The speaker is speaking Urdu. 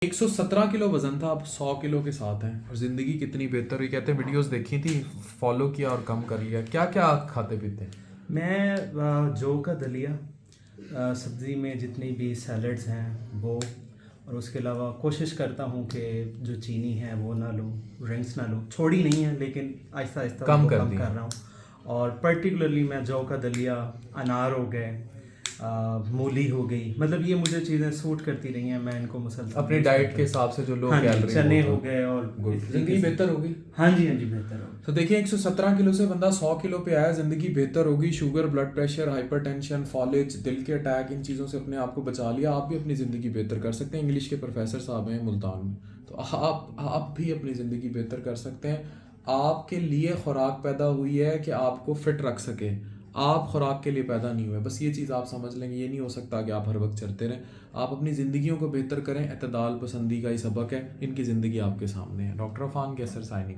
117 کلو وزن تھا، اب 100 کلو کے ساتھ ہیں اور زندگی کتنی بہتر ہوئی. کہتے ہیں ویڈیوز دیکھی تھی، فالو کیا اور کم کر لیا. کیا کیا کھاتے پیتے ہیں؟ میں جو کا دلیا، سبزی میں جتنی بھی سیلڈز ہیں وہ، اور اس کے علاوہ کوشش کرتا ہوں کہ جو چینی ہے وہ نہ لوں، ڈرنکس نہ لوں. چھوڑی نہیں ہے لیکن آہستہ آہستہ کم ان کو کر کم دی. کر رہا ہوں. اور پرٹیکولرلی میں جو کا دلیا، انار ہو گئے، مولی ہو گئی، مطلب یہ مجھے چیزیں سوٹ کرتی رہی ہیں، میں ان کو مسلسل اپنی ڈائٹ کے حساب سے جو لو ہاں جی، کیلری چنے ہو گئے اور زندگی بہتر ہوگی. ہاں جی بہتر ہو. تو دیکھیں 117 کلو سے بندہ 100 کلو پہ آیا، زندگی بہتر ہوگی. Sugar, blood pressure, hypertension, فالج، دل کے اٹیک، ان چیزوں سے اپنے آپ کو بچا لیا. آپ بھی اپنی زندگی بہتر کر سکتے ہیں. انگلش کے پروفیسر صاحب ہیں ملتان میں، تو آپ بھی اپنی زندگی بہتر کر سکتے ہیں. آپ کے لیے خوراک پیدا ہوئی ہے کہ آپ کو فٹ رکھ سکے، آپ خوراک کے لیے پیدا نہیں ہوئے. بس یہ چیز آپ سمجھ لیں گے. یہ نہیں ہو سکتا کہ آپ ہر وقت چلتے رہیں. آپ اپنی زندگیوں کو بہتر کریں. اعتدال پسندی کا ہی سبق ہے. ان کی زندگی آپ کے سامنے ہے. ڈاکٹر عفان کیسر سائننگ.